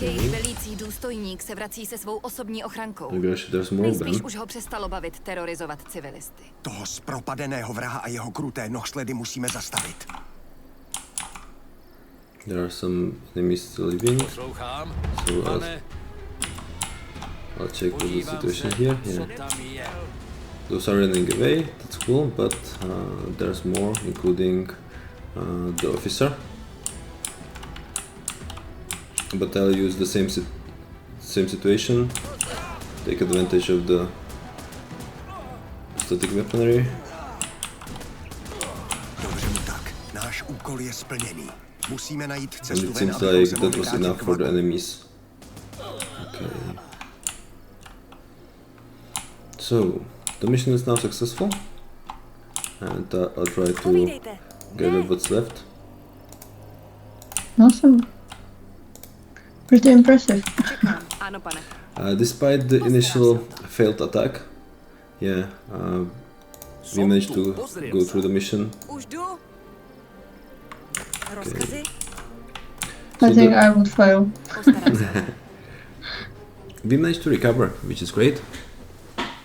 Jejich velící důstojník se vrací se svou osobní ochrankou. Maybe there's more of Nejspíš them. už ho přestalo bavit terorizovat civilisty. Toho zpropadeného vraha a jeho kruté nohsledy musíme zastavit. There are some enemies still living, Poslouchám. so Pane, I'll check what the podívám situation se, here. co Yeah, tam je. those are running away. That's cool, but there's more, including the officer. But I'll use the same situation. Take advantage of the static weaponry. Dobře mu tak. Náš úkol je splněný. Musíme najít And cestu it ven, seems abychom like se that mohli was vrátit enough k for the vagonu. enemies. Okay. So, the mission is now successful. And I'll try to Povídejte. gather what's left. Awesome. Pretty impressive. Čekám. Ano, pane. Despite the initial failed attack, yeah, we managed to go through the mission. Už jdu. Rozkazy? I So think the- I would fail. Postarám se. We managed to recover, which is great.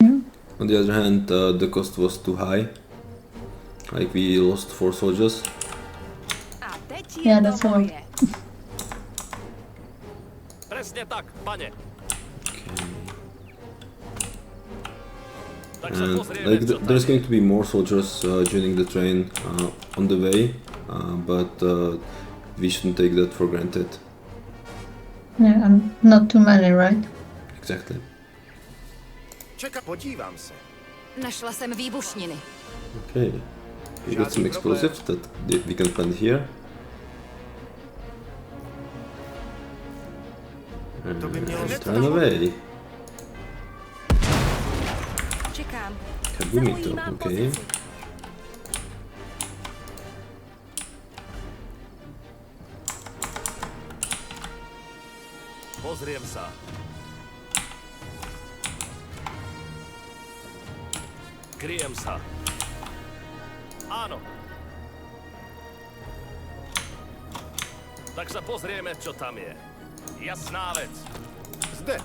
Yeah. On the other hand, the cost was too high. Like we lost 4 soldiers. A teď je Yeah, to that's all. moje. Presne tak, pane. Tak sa And pozrieme, like čo tam there's je. going to be more soldiers joining the train on the way, but we shouldn't take that for granted. Yeah, and not too many, right? Exactly. Čeká, podívám se. Našla jsem výbušniny. Okay. We got some explosives that we can plant here. To by mělo And run away. Čekám. Kabumi to, Zaujímám okay. pozici. Pozriem sa. Kryjem sa. Áno. Tak sa pozrieme, čo tam je. Jasná vec. Zde.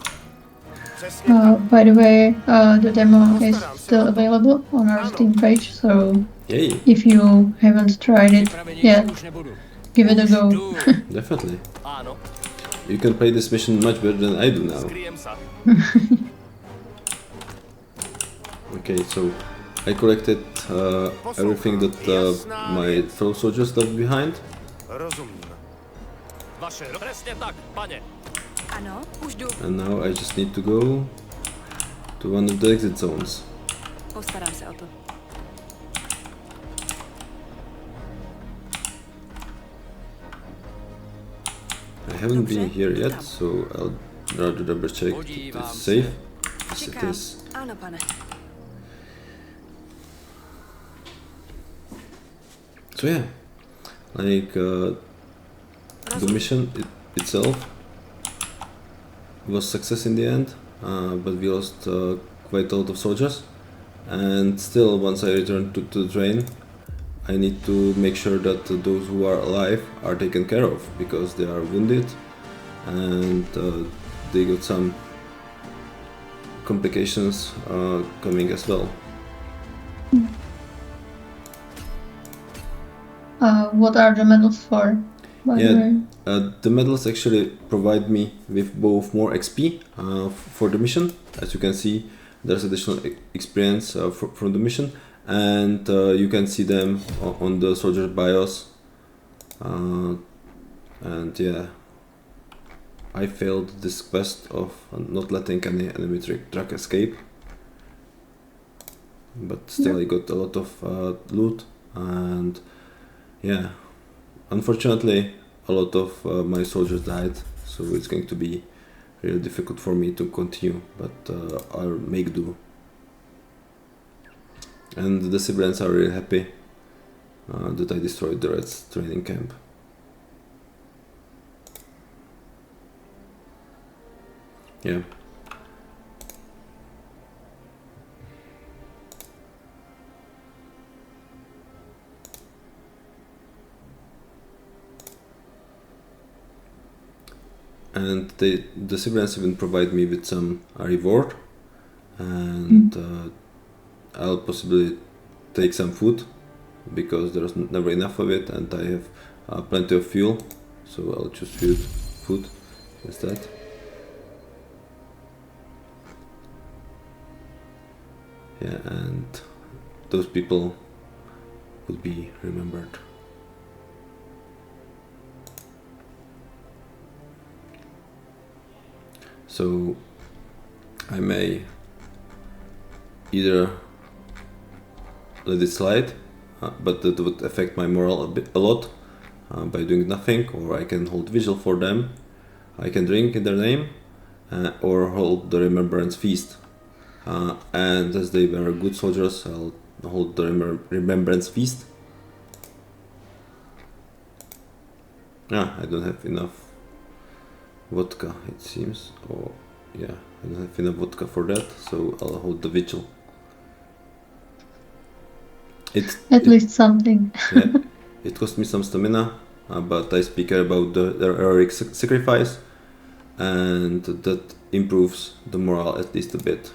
Přesně tak. By the way, the demo is still available on our Steam page, so Yay, if you haven't tried it Připravenější yet, už nebudu. give it a go. Jdu. definitely. Áno. You can play this mission much better than I do now. Skryjem sa. Okay, so I collected everything that my fellow soldiers left behind. Rozumím. Vaše... Presne tak, pane. Ano, už jdu. And now I just need to go to one of the exit zones. Postarám se o to. I haven't been Dobře, here yet, tam. so I'll rather double check that Podívám it's se. safe. Yes, it Čekám. is. Ano, pane. So yeah, like the mission itself was success in the end, but we lost quite a lot of soldiers. And still, once I return to the train, I need to make sure that those who are alive are taken care of, because they are wounded and they got some complications coming as well. What are the medals for? By the Yeah, way? the medals actually provide me with both more XP for the mission. As you can see, there's additional experience from the mission, and you can see them on the soldier bios. And yeah, I failed this quest of not letting any enemy truck escape, but still I got a lot of loot, and yeah, unfortunately a lot of my soldiers died, so it's going to be really difficult for me to continue, but I'll make do. And the civilians are really happy that I destroyed the Reds training camp. Yeah. and the civilians even provide me with some reward, and I'll possibly take some food because there's never enough of it, and I have plenty of fuel, so I'll choose food instead. Yeah, and those people would be remembered. So I may either let it slide, but that would affect my morale a lot by doing nothing, or I can hold vigil for them. I can drink in their name, or hold the remembrance feast. And as they were good soldiers, I'll hold the remembrance feast. I don't have enough vodka, it seems. Oh, yeah, I don't have enough vodka for that, so I'll hold the vigil. At least something. Yeah, it cost me some stamina, but I speak about the heroic sacrifice, and that improves the morale at least a bit.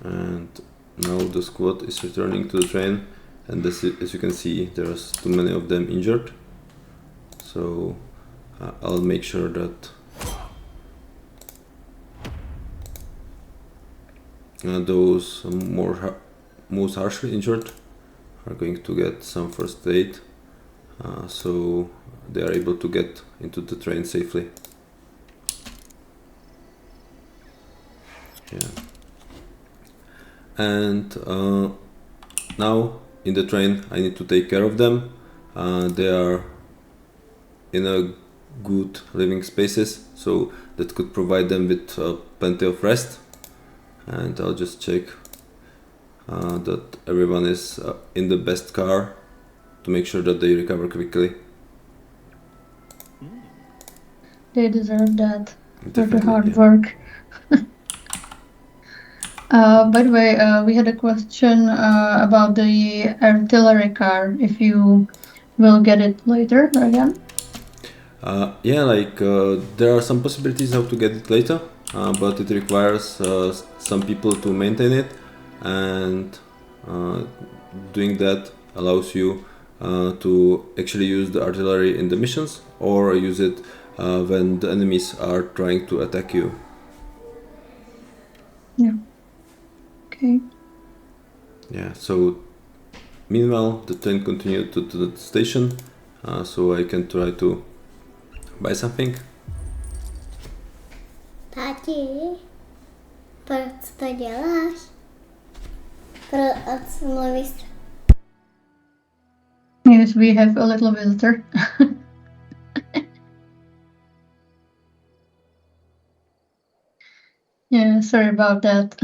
And now the squad is returning to the train, and as you can see, there's too many of them injured, so I'll make sure that those most harshly injured are going to get some first aid, so they are able to get into the train safely. Yeah. And now in the train I need to take care of them. They are in a good living spaces, so that could provide them with plenty of rest. And I'll just check that everyone is in the best car to make sure that they recover quickly. They deserve that for the Definitely, hard yeah. work. By the way, we had a question about the artillery car, if you will get it later again. Yeah, like there are some possibilities how to get it later, but it requires some people to maintain it, and doing that allows you to actually use the artillery in the missions, or use it when the enemies are trying to attack you. Yeah. Okay. Yeah, so meanwhile the train continued to the station, so I can try to buy something. Tati, proč to děláš? Proč mluvíš? Yes, we have a little visitor. Yeah, sorry about that.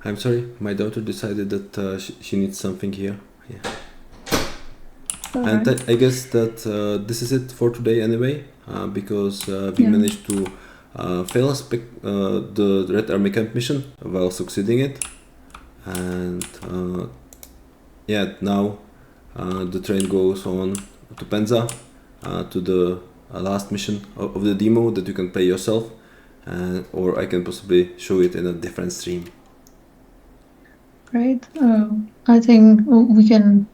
I'm sorry, my daughter decided that she needs something here. Yeah. And I guess that this is it for today anyway, because we managed to fail the Red Army Camp mission while succeeding it. And yeah, now the train goes on to Penza, to the last mission of the demo that you can play yourself, or I can possibly show it in a different stream. Great. I think we can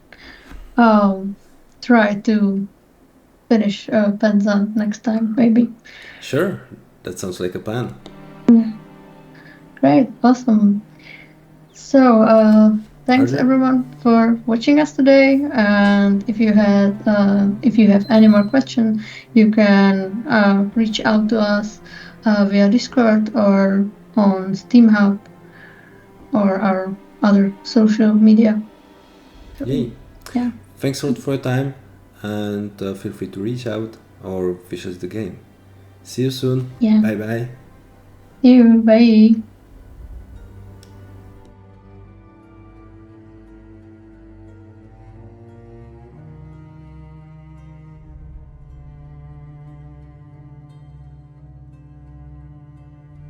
try to finish Penza next time, maybe. Sure, that sounds like a plan. Yeah. Great, awesome. So thanks everyone for watching us today. And if you have any more questions, you can reach out to us via Discord or on Steam Hub or our other social media. Yay. Yeah. Thanks a lot for your time, and feel free to reach out or wish us the game. See you soon. Yeah. Bye bye. See you. Bye.